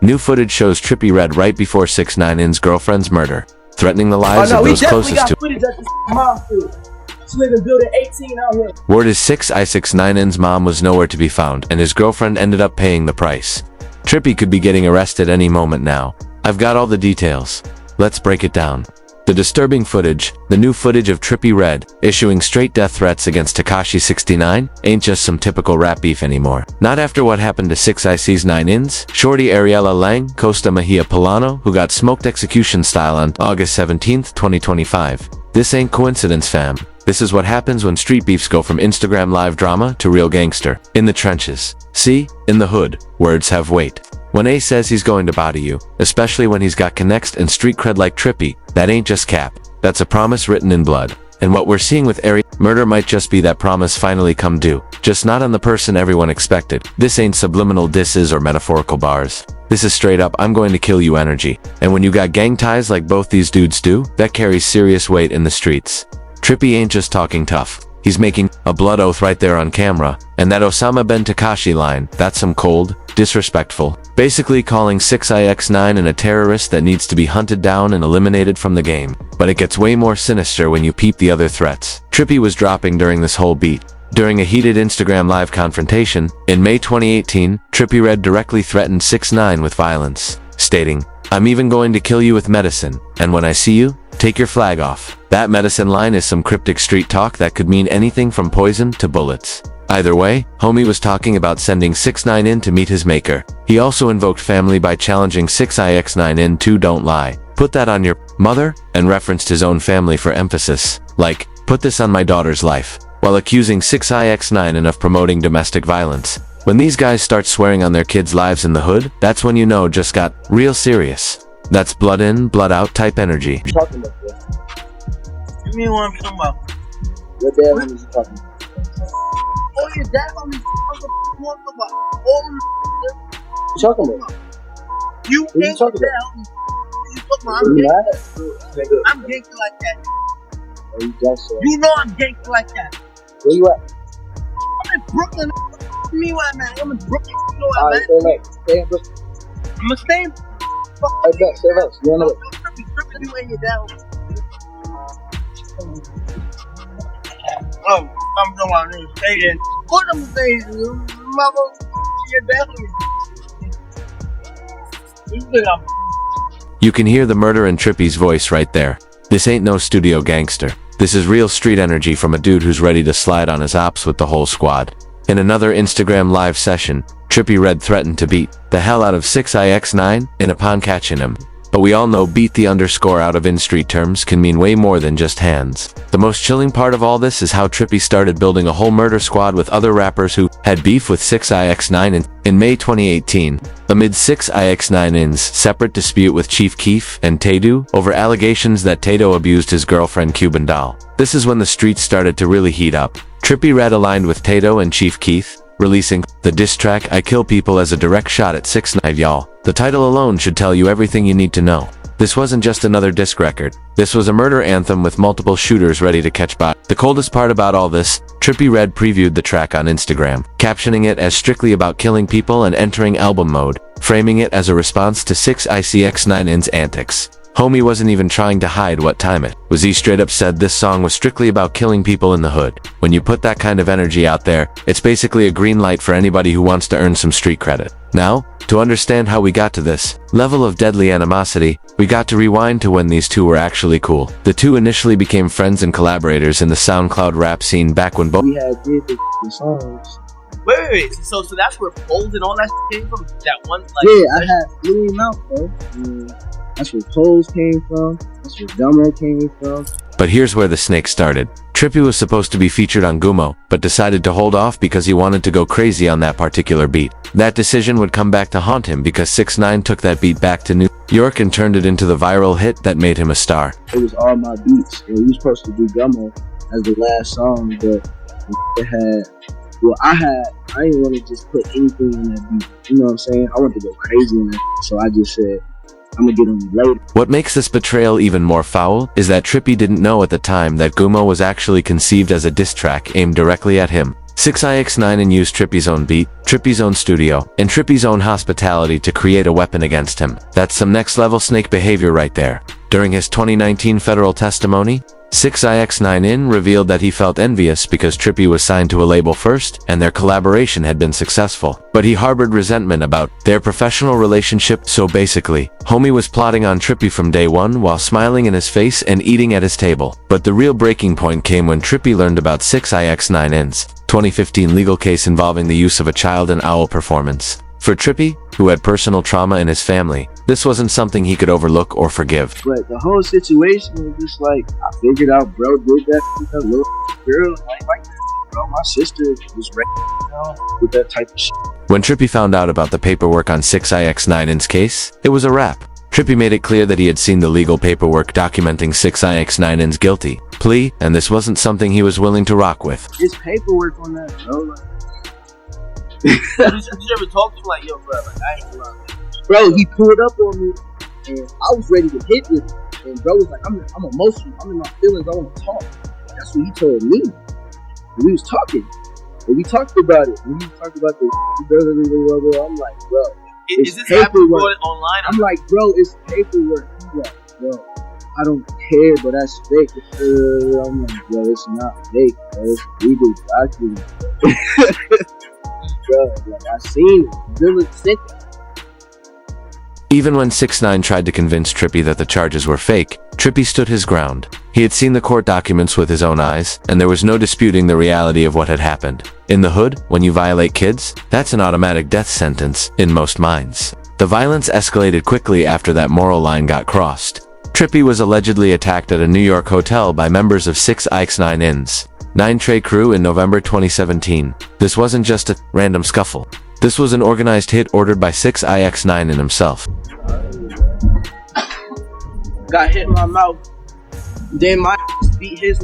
New footage shows Trippie Redd right before 6ix9ine's girlfriend's murder, threatening the lives of those closest to him. She live in building 18 out here. Word is 6ix9ine's mom was nowhere to be found, and his girlfriend ended up paying the price. Trippie could be getting arrested any moment now. I've got all the details. Let's break it down. The disturbing footage, the new footage of Trippie Redd issuing straight death threats against Tekashi 69, ain't just some typical rap beef anymore. Not after what happened to 6ix9ine's, Shorty Ariella Lang, Costa Mejia Polano, who got smoked execution style on August 17, 2025. This ain't coincidence, fam. This is what happens when street beefs go from Instagram live drama to real gangster. In the trenches. See? In the hood. Words have weight. When A says he's going to body you, especially when he's got connects and street cred like Trippie, that ain't just cap. That's a promise written in blood. And what we're seeing with murder might just be that promise finally come due. Just not on the person everyone expected. This ain't subliminal disses or metaphorical bars. This is straight up, I'm going to kill you energy. And when you got gang ties like both these dudes do, that carries serious weight in the streets. Trippie ain't just talking tough. He's making a blood oath right there on camera. And that Osama Ben Tekashi line, that's some cold, disrespectful. Basically calling 6ix9ine a terrorist that needs to be hunted down and eliminated from the game. But it gets way more sinister when you peep the other threats Trippie was dropping during this whole beat. During a heated Instagram live confrontation, in May 2018, Trippie Redd directly threatened 6ix9ine with violence, stating, "I'm even going to kill you with medicine, and when I see you, take your flag off." That medicine line is some cryptic street talk that could mean anything from poison to bullets. Either way, homie was talking about sending 6ix9ine to meet his maker. He also invoked family by challenging 6ix9ine to "don't lie. Put that on your mother," and referenced his own family for emphasis, like, "Put this on my daughter's life," while accusing 6ix9ine of promoting domestic violence. When these guys start swearing on their kids' lives in the hood, that's when you know just got real serious. That's blood in, blood out type energy. What you talking about, bro? You mean what I'm talking about? Your dad homies you talking about? Oh, your dad homies what I'm talking about? What you talking about? You What you ain't talking your about? dad homies. You talking about You mad? I'm gangster like that. Oh, you gangster. You know I'm gangster like that. Where you at? I'm in Brooklyn. Me where I'm at. I'm in Brooklyn. You know where I'm Alright, at. stay in Brooklyn. I'm a stay. Stay back. You on the way. You ain't your dad homies. Oh, I'm talking about this. Stay there. What I'm saying, mama, your dad homies. You think I'm... You can hear the murder in Trippie's voice right there. This ain't no studio gangster. This is real street energy from a dude who's ready to slide on his ops with the whole squad. In another Instagram live session, Trippie Redd threatened to beat the hell out of 6ix9ine upon catching him. But we all know beat the underscore out of in street terms can mean way more than just hands. The most chilling part of all this is how Trippie started building a whole murder squad with other rappers who had beef with 6ix9ine in May 2018, amid 6ix9ine's separate dispute with Chief Keef and Tato over allegations that Tato abused his girlfriend Cuban Doll. This is when the streets started to really heat up. Trippie Redd aligned with Tato and Chief Keef, releasing the diss track "I Kill People" as a direct shot at 6ix9ine, y'all. The title alone should tell you everything you need to know. This wasn't just another diss record. This was a murder anthem with multiple shooters ready to catch bodies. The coldest part about all this, Trippie Redd previewed the track on Instagram, captioning it as strictly about killing people and entering album mode, framing it as a response to 6ix9ine's antics. Homie wasn't even trying to hide what time it was. He straight up said this song was strictly about killing people in the hood. When you put that kind of energy out there, it's basically a green light for anybody who wants to earn some street credit. Now, to understand how we got to this level of deadly animosity, we got to rewind to when these two were actually cool. The two initially became friends and collaborators in the SoundCloud rap scene back when both We had did the songs. Wait. So that's where Poles and all that came from? That one, like... Yeah, I had Louis Mouth, bro. That's where Poles came from. That's where Dummer came from. But here's where the snake started. Trippie was supposed to be featured on Gumo, but decided to hold off because he wanted to go crazy on that particular beat. That decision would come back to haunt him because 6ix9ine took that beat back to New York and turned it into the viral hit that made him a star. It was all my beats, and we were supposed to do Gummo as the last song, but it had... Well, I didn't want to just put anything in that beat. You know what I'm saying? I wanted to go crazy on that, so I just said, I'm gonna get on it later. What makes this betrayal even more foul is that Trippie didn't know at the time that Gumo was actually conceived as a diss track aimed directly at him. 6ix9ine used Trippie's own beat, Trippie's own studio, and Trippie's own hospitality to create a weapon against him. That's some next-level snake behavior right there. During his 2019 federal testimony, 6ix9ine revealed that he felt envious because Trippie was signed to a label first and their collaboration had been successful. But he harbored resentment about their professional relationship, so basically, homie was plotting on Trippie from day one while smiling in his face and eating at his table. But the real breaking point came when Trippie learned about 6ix9ine's 2015 legal case involving the use of a child in owl performance. For Trippie, who had personal trauma in his family, this wasn't something he could overlook or forgive. But the whole situation was just like, I figured out bro did that with that little girl. Like that, bro. My sister was raped, with that type of shit. When Trippie found out about the paperwork on 6ix9ine's case, it was a wrap. Trippie made it clear that he had seen the legal paperwork documenting 6ix9ine's guilty plea, and this wasn't something he was willing to rock with. There's paperwork on that, bro. Like, Did you ever talk to him like, yo, bro, like, I ain't lying. bro, he pulled up on me, and I was ready to hit him. And bro was like, I'm emotional. I'm in my feelings. I want to talk. That's what he told me. And we was talking. And we talked about it. And we talked about the I'm like, bro, Is this happening online? I'm like, bro, it's paperwork. He's like, bro, I don't care, but that's fake. I'm like, bro, it's not fake, bro. It's legal document. Bro, like, I seen it. Really sick. Even when 6ix9ine tried to convince Trippie that the charges were fake, Trippie stood his ground. He had seen the court documents with his own eyes, and there was no disputing the reality of what had happened. In the hood, when you violate kids, that's an automatic death sentence in most minds. The violence escalated quickly after that moral line got crossed. Trippie was allegedly attacked at a New York hotel by members of 6ix9ine's 9 Trey crew in November 2017. This wasn't just a random scuffle. This was an organized hit ordered by 6ix9ine himself. Got hit in my mouth. Then my beat his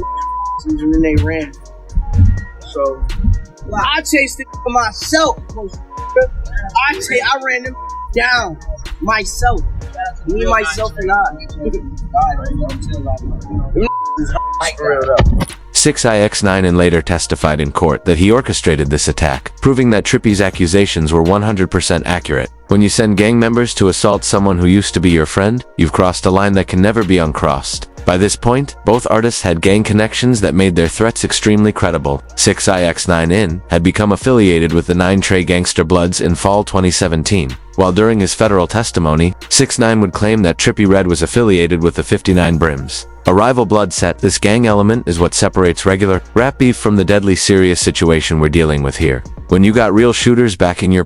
and then they ran. So I chased it for myself. I ran them down myself. Me, myself, and I. 6ix9ine later testified in court that he orchestrated this attack, proving that Trippie's accusations were 100% accurate. When you send gang members to assault someone who used to be your friend, you've crossed a line that can never be uncrossed. By this point, both artists had gang connections that made their threats extremely credible. 6ix9ine had become affiliated with the 9 Trey Gangster Bloods in fall 2017. While during his federal testimony, 6ix9ine would claim that Trippie Redd was affiliated with the 59 Brims. A rival blood set, this gang element is what separates regular rap beef from the deadly serious situation we're dealing with here. When you got real shooters backing your